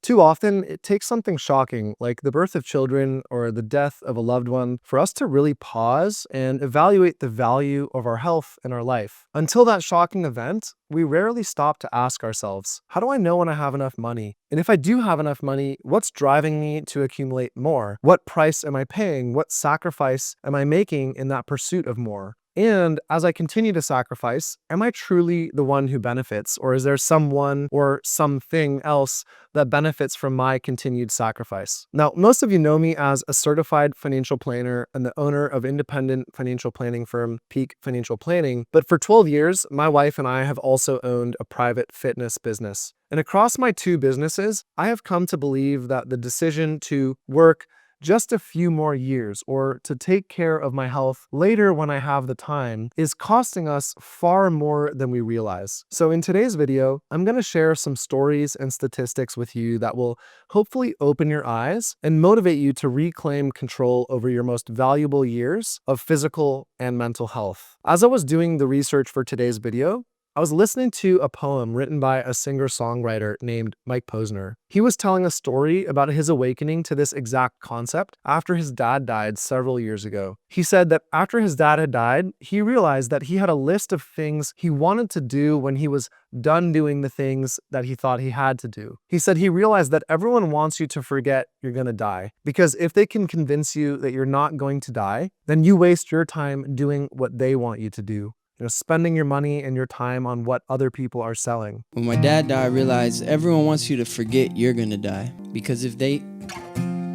Too often, it takes something shocking, like the birth of children or the death of a loved one, for us to really pause and evaluate the value of our health and our life. Until that shocking event, we rarely stop to ask ourselves, how do I know when I have enough money? And if I do have enough money, what's driving me to accumulate more? What price am I paying? What sacrifice am I making in that pursuit of more? And as I continue to sacrifice, am I truly the one who benefits, or is there someone or something else that benefits from my continued sacrifice? Now, most of you know me as a certified financial planner and the owner of independent financial planning firm Peak Financial Planning, but for 12 years, my wife and I have also owned a private fitness business. And across my two businesses, I have come to believe that the decision to work just a few more years or to take care of my health later when I have the time is costing us far more than we realize. So in today's video, I'm going to share some stories and statistics with you that will hopefully open your eyes and motivate you to reclaim control over your most valuable years of physical and mental health. As I was doing the research for today's video, I was listening to a poem written by a singer-songwriter named Mike Posner. He was telling a story about his awakening to this exact concept after his dad died several years ago. He said that after his dad had died, he realized that he had a list of things he wanted to do when he was done doing the things that he thought he had to do. He said he realized that everyone wants you to forget you're going to die, because if they can convince you that you're not going to die, then you waste your time doing what they want you to do. Spending your money and your time on what other people are selling. When my dad died, I realized everyone wants you to forget you're gonna die. Because if they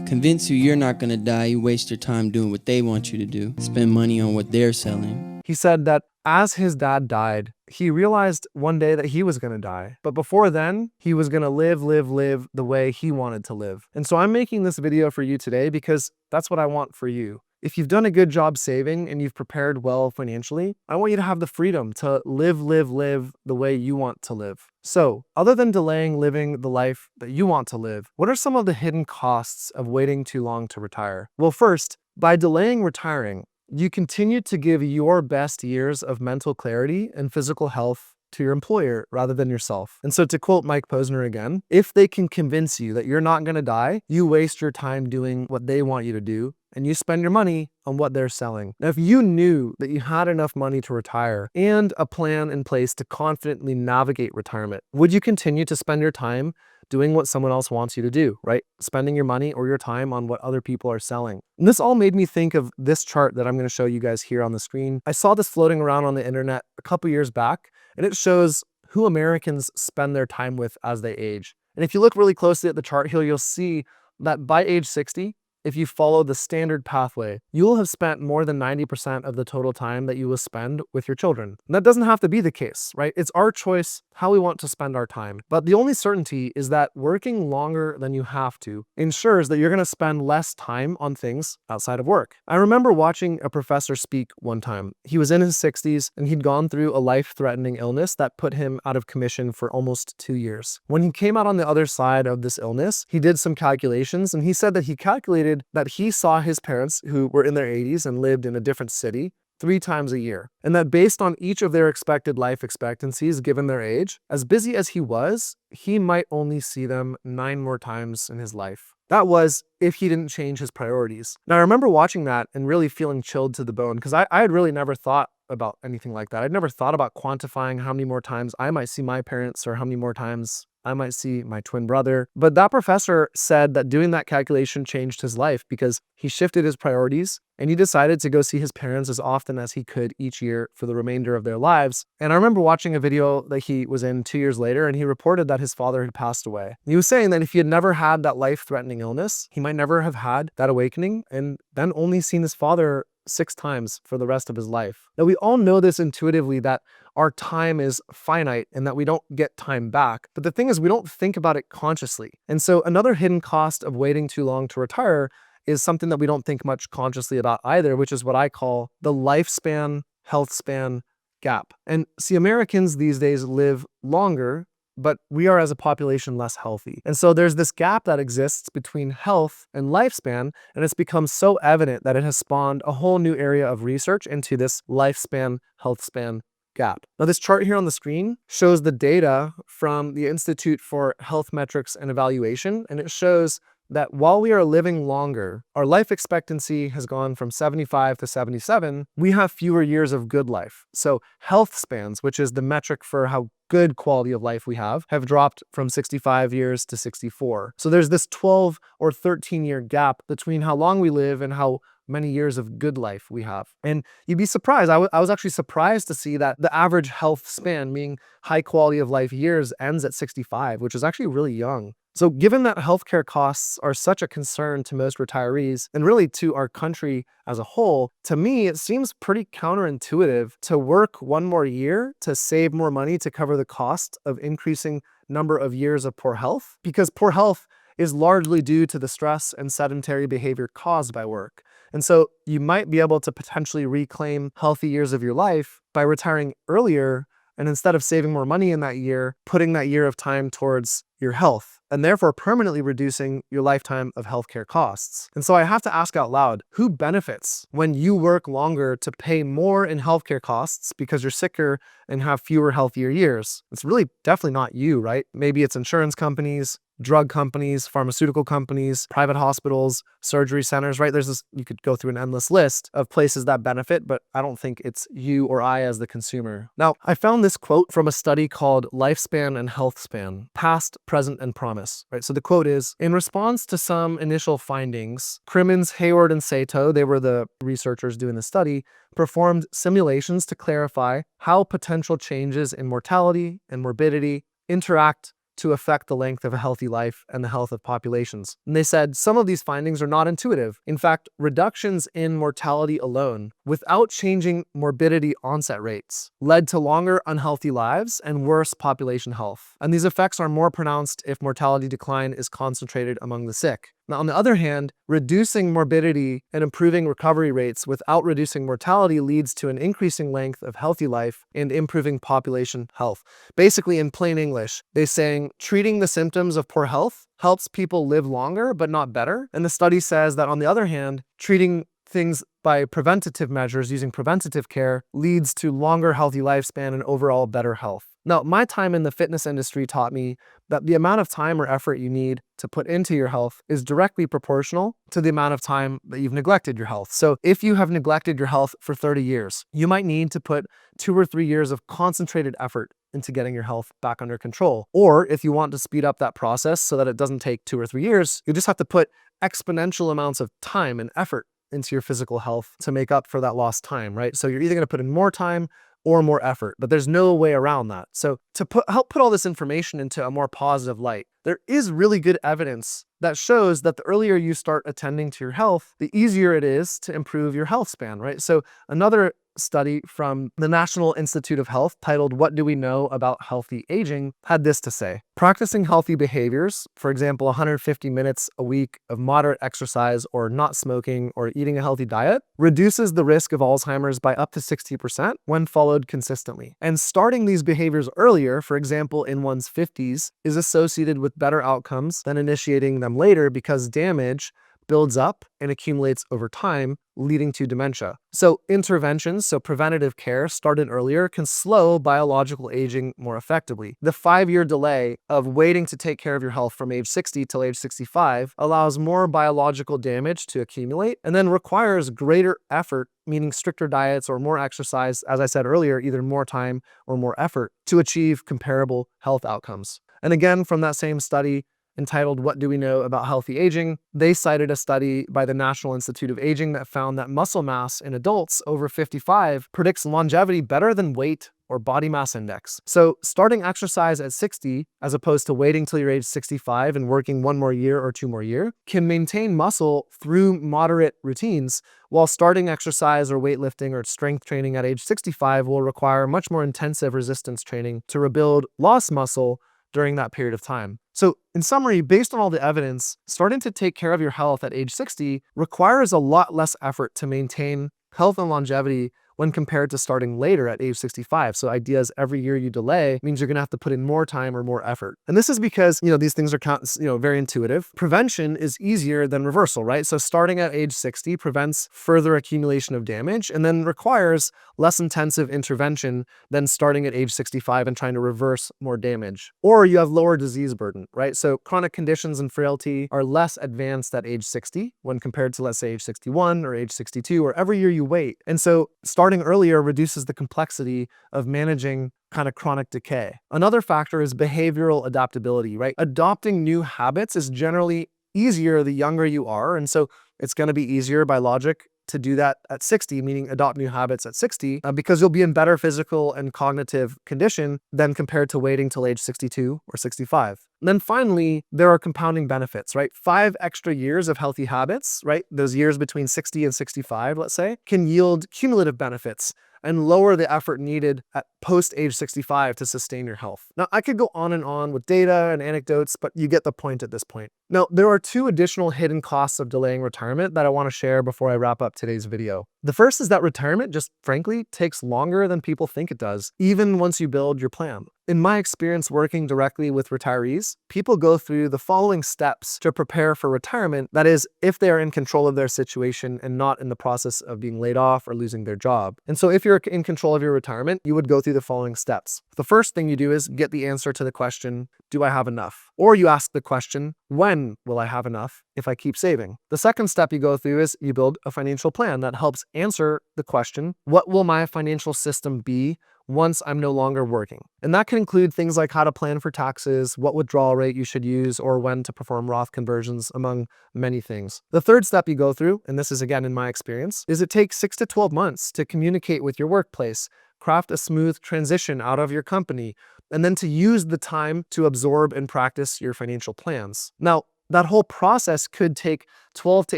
convince you you're not gonna die, you waste your time doing what they want you to do. Spend money on what they're selling. He said that as his dad died, he realized one day that he was gonna die. But before then, he was gonna live the way he wanted to live. And so I'm making this video for you today because that's what I want for you. If you've done a good job saving and you've prepared well financially, I want you to have the freedom to live the way you want to live. So, other than delaying living the life that you want to live, what are some of the hidden costs of waiting too long to retire? Well, first, by delaying retiring, you continue to give your best years of mental clarity and physical health to your employer rather than yourself. And so to quote Mike Posner again, if they can convince you that you're not going to die, you waste your time doing what they want you to do, and you spend your money on what they're selling. Now, if you knew that you had enough money to retire and a plan in place to confidently navigate retirement, would you continue to spend your time doing what someone else wants you to do, right? Spending your money or your time on what other people are selling. And this all made me think of this chart that I'm going to show you guys here on the screen. I saw this floating around on the internet a couple years back, and it shows who Americans spend their time with as they age. And if you look really closely at the chart here, you'll see that by age 60, if you follow the standard pathway, you will have spent more than 90% of the total time that you will spend with your children. And that doesn't have to be the case, right? It's our choice how we want to spend our time. But the only certainty is that working longer than you have to ensures that you're going to spend less time on things outside of work. I remember watching a professor speak one time. He was in his 60s and he'd gone through a life-threatening illness that put him out of commission for almost 2 years. When he came out on the other side of this illness, he did some calculations, and he said that he calculated that he saw his parents, who were in their 80s and lived in a different city, 3 times a year. And that based on each of their expected life expectancies given their age, as busy as he was, he might only see them 9 more times in his life. That was if he didn't change his priorities. Now, I remember watching that and really feeling chilled to the bone, because I had really never thought about anything like that. I'd never thought about quantifying how many more times I might see my parents or how many more times I might see my twin brother. But that professor said that doing that calculation changed his life because he shifted his priorities and he decided to go see his parents as often as he could each year for the remainder of their lives. And I remember watching a video that he was in 2 years later, and he reported that his father had passed away. He was saying that if he had never had that life-threatening illness, he might never have had that awakening and then only seen his father 6 times for the rest of his life. Now, we all know this intuitively, that our time is finite and that we don't get time back. But the thing is, we don't think about it consciously. And so another hidden cost of waiting too long to retire is something that we don't think much consciously about either, which is what I call the lifespan, health span gap. And see, Americans these days live longer, but we are as a population less healthy. And so there's this gap that exists between health and lifespan, and it's become so evident that it has spawned a whole new area of research into this lifespan, health span gap. Now, this chart here on the screen shows the data from the Institute for Health Metrics and Evaluation, and it shows that while we are living longer, our life expectancy has gone from 75 to 77, we have fewer years of good life. So health spans, which is the metric for how good quality of life we have dropped from 65 years to 64. So there's this 12 or 13-year gap between how long we live and how many years of good life we have. And you'd be surprised. I was actually surprised to see that the average health span, meaning high quality of life years, ends at 65, which is actually really young. So given that healthcare costs are such a concern to most retirees and really to our country as a whole, to me, it seems pretty counterintuitive to work one more year to save more money to cover the cost of increasing number of years of poor health, because poor health is largely due to the stress and sedentary behavior caused by work. And so you might be able to potentially reclaim healthy years of your life by retiring earlier, and instead of saving more money in that year, putting that year of time towards your health, and therefore permanently reducing your lifetime of healthcare costs. And so I have to ask out loud, who benefits when you work longer to pay more in healthcare costs because you're sicker and have fewer healthier years? It's really definitely not you, right? Maybe it's insurance companies, drug companies, pharmaceutical companies, private hospitals, surgery centers, right? There's this, you could go through an endless list of places that benefit, but I don't think it's you or I as the consumer. Now, I found this quote from a study called Lifespan and Health Span, Past, Present, and Promise, right? So the quote is, in response to some initial findings, Crimmins, Hayward, and Sato, they were the researchers doing the study, performed simulations to clarify how potential changes in mortality and morbidity interact to affect the length of a healthy life and the health of populations. And they said some of these findings are not intuitive. In fact, reductions in mortality alone, without changing morbidity onset rates, led to longer unhealthy lives and worse population health. And these effects are more pronounced if mortality decline is concentrated among the sick. Now, on the other hand, reducing morbidity and improving recovery rates without reducing mortality leads to an increasing length of healthy life and improving population health. Basically, in plain English, they're saying treating the symptoms of poor health helps people live longer, but not better. And the study says that, on the other hand, treating things by preventative measures, using preventative care, leads to longer healthy lifespan and overall better health. Now, my time in the fitness industry taught me that the amount of time or effort you need to put into your health is directly proportional to the amount of time that you've neglected your health. So if you have neglected your health for 30 years, you might need to put 2 or 3 years of concentrated effort into getting your health back under control. Or if you want to speed up that process so that it doesn't take 2 or 3 years, you just have to put exponential amounts of time and effort into your physical health to make up for that lost time, right? So you're either going to put in more time or more effort, but there's no way around that. So to help put all this information into a more positive light, there is really good evidence that shows that the earlier you start attending to your health, the easier it is to improve your health span, right? So another study from the National Institute of Health titled "What Do We Know About Healthy Aging" had this to say: practicing healthy behaviors, for example, 150 minutes a week of moderate exercise or not smoking or eating a healthy diet, reduces the risk of Alzheimer's by up to 60% when followed consistently. And starting these behaviors earlier, for example, in one's 50s, is associated with better outcomes than initiating them later because damage builds up and accumulates over time, leading to dementia. So interventions, so preventative care started earlier, can slow biological aging more effectively. The 5-year delay of waiting to take care of your health from age 60 till age 65 allows more biological damage to accumulate and then requires greater effort, meaning stricter diets or more exercise, as I said earlier, either more time or more effort, to achieve comparable health outcomes. And again, from that same study, entitled "What Do We Know About Healthy Aging?" they cited a study by the National Institute of Aging that found that muscle mass in adults over 55 predicts longevity better than weight or body mass index. So starting exercise at 60, as opposed to waiting till you're age 65 and working 1 more year or 2 more years, can maintain muscle through moderate routines, while starting exercise or weightlifting or strength training at age 65 will require much more intensive resistance training to rebuild lost muscle during that period of time. So in summary, based on all the evidence, starting to take care of your health at age 60 requires a lot less effort to maintain health and longevity when compared to starting later at age 65. So ideas every year you delay means you're going to have to put in more time or more effort. And this is because, these things are very intuitive. Prevention is easier than reversal, right? So starting at age 60 prevents further accumulation of damage and then requires less intensive intervention than starting at age 65 and trying to reverse more damage. Or you have lower disease burden, right? So chronic conditions and frailty are less advanced at age 60 when compared to, let's say, age 61 or age 62 or every year you wait. And so starting earlier reduces the complexity of managing kind of chronic decay. Another factor is behavioral adaptability, right? Adopting new habits is generally easier the younger you are. And so it's going to be easier by logic to do that at 60, meaning adopt new habits at 60, because you'll be in better physical and cognitive condition than compared to waiting till age 62 or 65. And then finally, there are compounding benefits, right? 5 extra years of healthy habits, right? Those years between 60 and 65, let's say, can yield cumulative benefits and lower the effort needed at post age 65 to sustain your health. Now, I could go on and on with data and anecdotes, but you get the point at this point. Now, there are 2 additional hidden costs of delaying retirement that I want to share before I wrap up today's video. The first is that retirement just frankly takes longer than people think it does, even once you build your plan. In my experience working directly with retirees, people go through the following steps to prepare for retirement. That is, if they are in control of their situation and not in the process of being laid off or losing their job. And so if you're in control of your retirement, you would go through the following steps. The first thing you do is get the answer to the question, do I have enough? Or you ask the question, when will I have enough if I keep saving? The second step you go through is you build a financial plan that helps answer the question, what will my financial system be once I'm no longer working? And that can include things like how to plan for taxes, what withdrawal rate you should use, or when to perform Roth conversions, among many things. The third step you go through, and this is again in my experience, is it takes 6 to 12 months to communicate with your workplace, craft a smooth transition out of your company, and then to use the time to absorb and practice your financial plans. Now, that whole process could take 12 to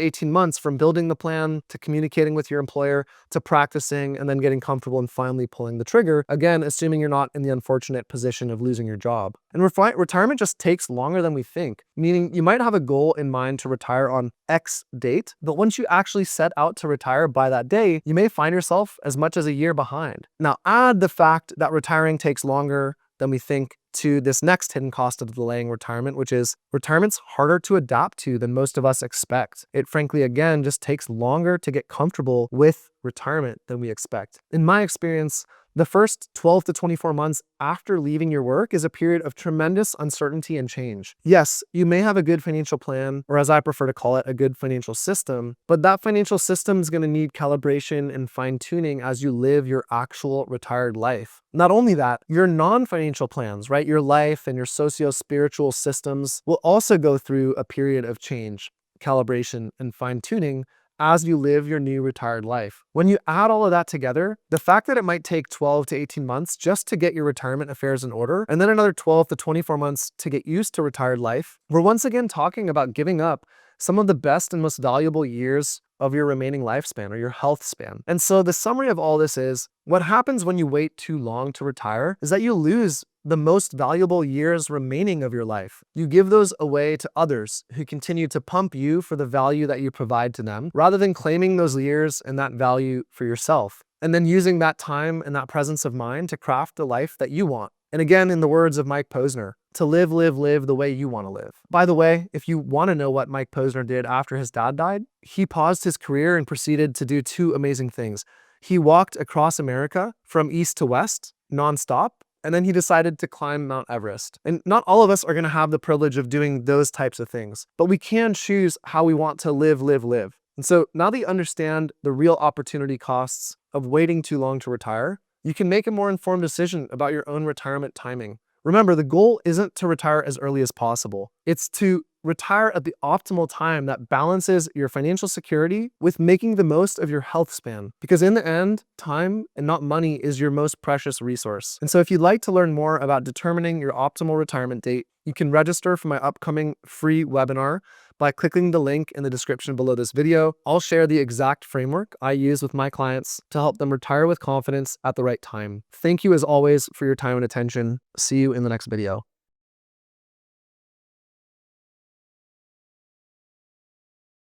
18 months from building the plan to communicating with your employer to practicing and then getting comfortable and finally pulling the trigger. Again, assuming you're not in the unfortunate position of losing your job. And retirement just takes longer than we think, meaning you might have a goal in mind to retire on X date, but once you actually set out to retire by that day, you may find yourself as much as a year behind. Now, add the fact that retiring takes longer than we think to this next hidden cost of delaying retirement, which is retirement's harder to adapt to than most of us expect. It frankly, again, just takes longer to get comfortable with retirement than we expect. In my experience, the first 12 to 24 months after leaving your work is a period of tremendous uncertainty and change. Yes, you may have a good financial plan, or as I prefer to call it, a good financial system, but that financial system is going to need calibration and fine-tuning as you live your actual retired life. Not only that, your non-financial plans, right, your life and your socio-spiritual systems will also go through a period of change, calibration, and fine-tuning as you live your new retired life. When you add all of that together, the fact that it might take 12 to 18 months just to get your retirement affairs in order, and then another 12 to 24 months to get used to retired life, we're once again talking about giving up some of the best and most valuable years of your remaining lifespan or your health span. And so the summary of all this is, what happens when you wait too long to retire is that you lose the most valuable years remaining of your life. You give those away to others who continue to pump you for the value that you provide to them, rather than claiming those years and that value for yourself, and then using that time and that presence of mind to craft the life that you want. And again, in the words of Mike Posner, to live the way you want to live. By the way, if you want to know what Mike Posner did after his dad died, he paused his career and proceeded to do 2 amazing things. He walked across America from east to west, nonstop, and then he decided to climb Mount Everest. And not all of us are going to have the privilege of doing those types of things, but we can choose how we want to live. And so now that you understand the real opportunity costs of waiting too long to retire, you can make a more informed decision about your own retirement timing. Remember, the goal isn't to retire as early as possible. It's to retire at the optimal time that balances your financial security with making the most of your health span. Because in the end, time and not money is your most precious resource. And so if you'd like to learn more about determining your optimal retirement date, you can register for my upcoming free webinar by clicking the link in the description below this video. I'll share the exact framework I use with my clients to help them retire with confidence at the right time. Thank you as always for your time and attention. See you in the next video.